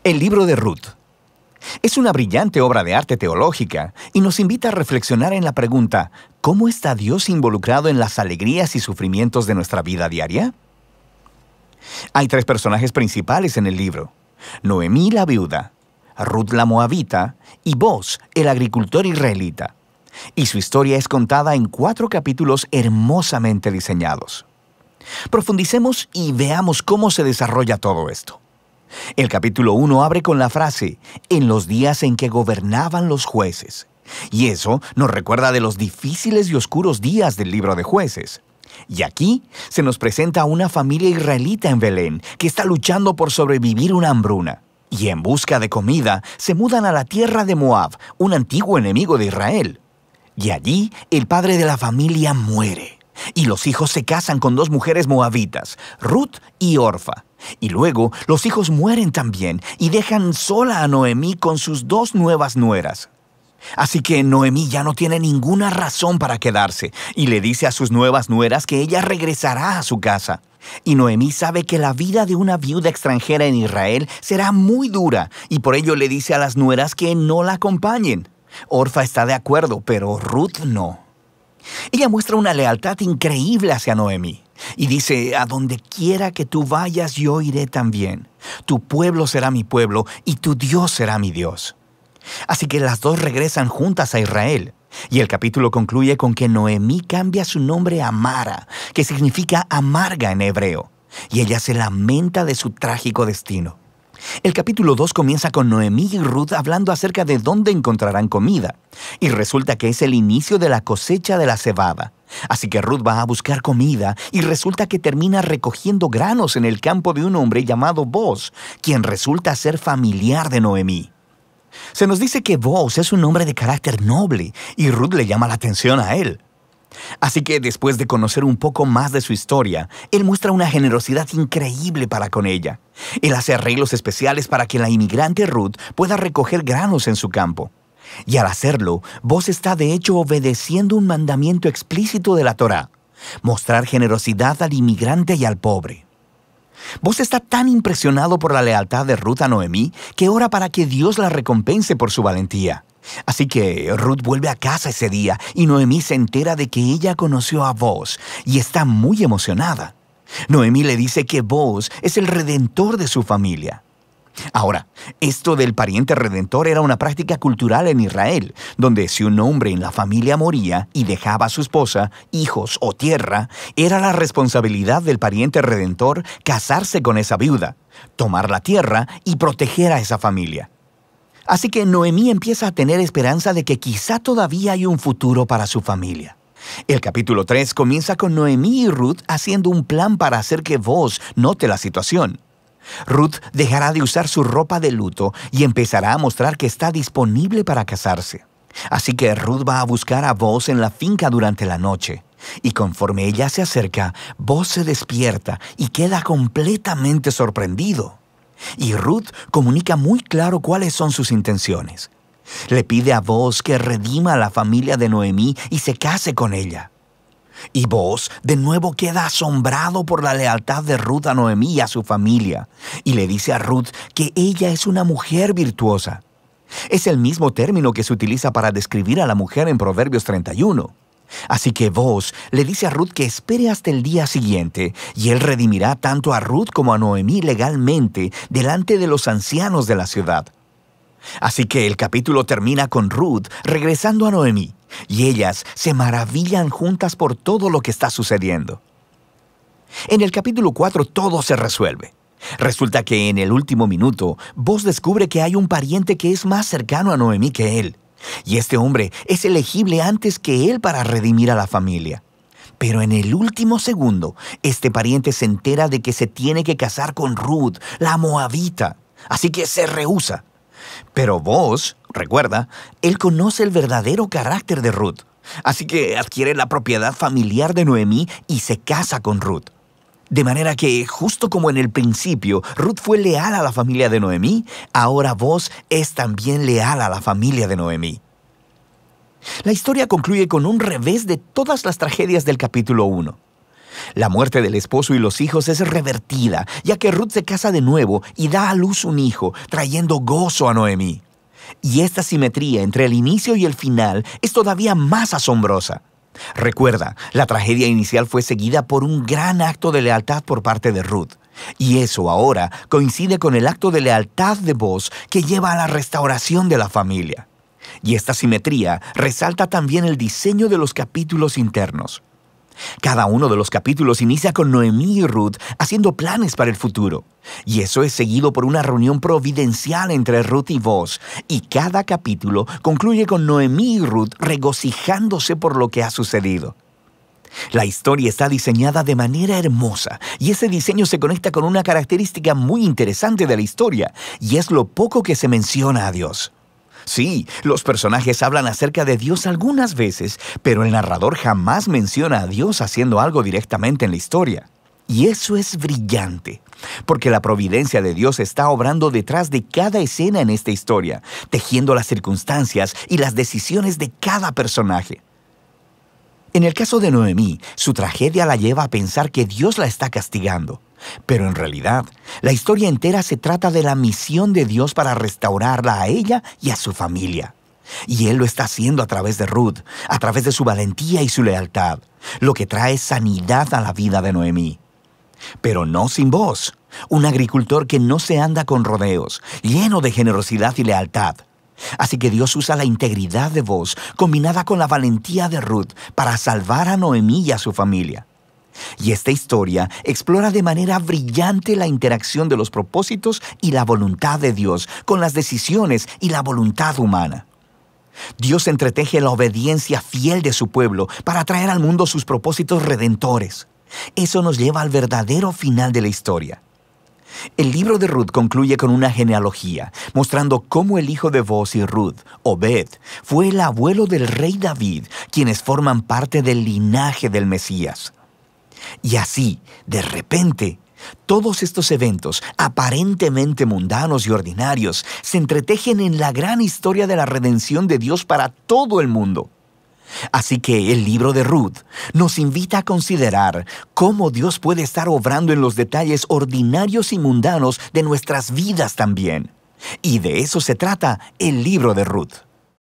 El libro de Ruth es una brillante obra de arte teológica y nos invita a reflexionar en la pregunta: ¿cómo está Dios involucrado en las alegrías y sufrimientos de nuestra vida diaria? Hay tres personajes principales en el libro: Noemí la viuda, Ruth la moabita y Boaz, el agricultor israelita. Y su historia es contada en 4 capítulos hermosamente diseñados. Profundicemos y veamos cómo se desarrolla todo esto. El capítulo 1 abre con la frase: en los días en que gobernaban los jueces. Y eso nos recuerda de los difíciles y oscuros días del libro de Jueces. Y aquí se nos presenta a una familia israelita en Belén que está luchando por sobrevivir una hambruna. Y en busca de comida se mudan a la tierra de Moab, un antiguo enemigo de Israel. Y allí el padre de la familia muere. Y los hijos se casan con 2 mujeres moabitas, Ruth y Orfa. Y luego los hijos mueren también y dejan sola a Noemí con sus 2 nuevas nueras. Así que Noemí ya no tiene ninguna razón para quedarse y le dice a sus nuevas nueras que ella regresará a su casa. Y Noemí sabe que la vida de una viuda extranjera en Israel será muy dura y por ello le dice a las nueras que no la acompañen. Orfa está de acuerdo, pero Ruth no. Ella muestra una lealtad increíble hacia Noemí y dice: a donde quiera que tú vayas, yo iré también. Tu pueblo será mi pueblo y tu Dios será mi Dios. Así que las 2 regresan juntas a Israel. Y el capítulo concluye con que Noemí cambia su nombre a Mara, que significa amarga en hebreo, y ella se lamenta de su trágico destino. El capítulo 2 comienza con Noemí y Ruth hablando acerca de dónde encontrarán comida, y resulta que es el inicio de la cosecha de la cebada. Así que Ruth va a buscar comida y resulta que termina recogiendo granos en el campo de un hombre llamado Boaz, quien resulta ser familiar de Noemí. Se nos dice que Boaz es un hombre de carácter noble y Ruth le llama la atención a él. Así que después de conocer un poco más de su historia, él muestra una generosidad increíble para con ella. Él hace arreglos especiales para que la inmigrante Ruth pueda recoger granos en su campo. Y al hacerlo, Boaz está de hecho obedeciendo un mandamiento explícito de la Torá: mostrar generosidad al inmigrante y al pobre. Boaz está tan impresionado por la lealtad de Ruth a Noemí que ora para que Dios la recompense por su valentía. Así que Ruth vuelve a casa ese día y Noemí se entera de que ella conoció a Boaz y está muy emocionada. Noemí le dice que Boaz es el redentor de su familia. Ahora, esto del pariente redentor era una práctica cultural en Israel, donde si un hombre en la familia moría y dejaba a su esposa, hijos o tierra, era la responsabilidad del pariente redentor casarse con esa viuda, tomar la tierra y proteger a esa familia. Así que Noemí empieza a tener esperanza de que quizá todavía hay un futuro para su familia. El capítulo 3 comienza con Noemí y Ruth haciendo un plan para hacer que Boaz note la situación. Ruth dejará de usar su ropa de luto y empezará a mostrar que está disponible para casarse. Así que Ruth va a buscar a Boaz en la finca durante la noche. Y conforme ella se acerca, Boaz se despierta y queda completamente sorprendido. Y Ruth comunica muy claro cuáles son sus intenciones. Le pide a Boaz que redima a la familia de Noemí y se case con ella. Y Boaz de nuevo queda asombrado por la lealtad de Ruth a Noemí y a su familia, y le dice a Ruth que ella es una mujer virtuosa. Es el mismo término que se utiliza para describir a la mujer en Proverbios 31. Así que Boaz le dice a Ruth que espere hasta el día siguiente, y él redimirá tanto a Ruth como a Noemí legalmente delante de los ancianos de la ciudad. Así que el capítulo termina con Ruth regresando a Noemí, y ellas se maravillan juntas por todo lo que está sucediendo. En el capítulo 4 todo se resuelve. Resulta que en el último minuto, Boaz descubre que hay un pariente que es más cercano a Noemí que él, y este hombre es elegible antes que él para redimir a la familia. Pero en el último segundo, este pariente se entera de que se tiene que casar con Ruth, la moabita, así que se rehúsa. Pero Boaz, recuerda, él conoce el verdadero carácter de Ruth, así que adquiere la propiedad familiar de Noemí y se casa con Ruth. De manera que, justo como en el principio, Ruth fue leal a la familia de Noemí, ahora Boaz es también leal a la familia de Noemí. La historia concluye con un revés de todas las tragedias del capítulo 1. La muerte del esposo y los hijos es revertida, ya que Ruth se casa de nuevo y da a luz un hijo, trayendo gozo a Noemí. Y esta simetría entre el inicio y el final es todavía más asombrosa. Recuerda, la tragedia inicial fue seguida por un gran acto de lealtad por parte de Ruth. Y eso ahora coincide con el acto de lealtad de Boaz que lleva a la restauración de la familia. Y esta simetría resalta también el diseño de los capítulos internos. Cada uno de los capítulos inicia con Noemí y Ruth haciendo planes para el futuro. Y eso es seguido por una reunión providencial entre Ruth y Boaz. Y cada capítulo concluye con Noemí y Ruth regocijándose por lo que ha sucedido. La historia está diseñada de manera hermosa, y ese diseño se conecta con una característica muy interesante de la historia, y es lo poco que se menciona a Dios. Sí, los personajes hablan acerca de Dios algunas veces, pero el narrador jamás menciona a Dios haciendo algo directamente en la historia. Y eso es brillante, porque la providencia de Dios está obrando detrás de cada escena en esta historia, tejiendo las circunstancias y las decisiones de cada personaje. En el caso de Noemí, su tragedia la lleva a pensar que Dios la está castigando. Pero en realidad, la historia entera se trata de la misión de Dios para restaurarla a ella y a su familia. Y Él lo está haciendo a través de Ruth, a través de su valentía y su lealtad, lo que trae sanidad a la vida de Noemí. Pero no sin Boaz, un agricultor que no se anda con rodeos, lleno de generosidad y lealtad. Así que Dios usa la integridad de Boaz combinada con la valentía de Ruth para salvar a Noemí y a su familia. Y esta historia explora de manera brillante la interacción de los propósitos y la voluntad de Dios con las decisiones y la voluntad humana. Dios entreteje la obediencia fiel de su pueblo para traer al mundo sus propósitos redentores. Eso nos lleva al verdadero final de la historia. El libro de Ruth concluye con una genealogía, mostrando cómo el hijo de Boaz y Ruth, Obed, fue el abuelo del rey David, quienes forman parte del linaje del Mesías. Y así, de repente, todos estos eventos, aparentemente mundanos y ordinarios, se entretejen en la gran historia de la redención de Dios para todo el mundo. Así que el libro de Ruth nos invita a considerar cómo Dios puede estar obrando en los detalles ordinarios y mundanos de nuestras vidas también. Y de eso se trata el libro de Ruth.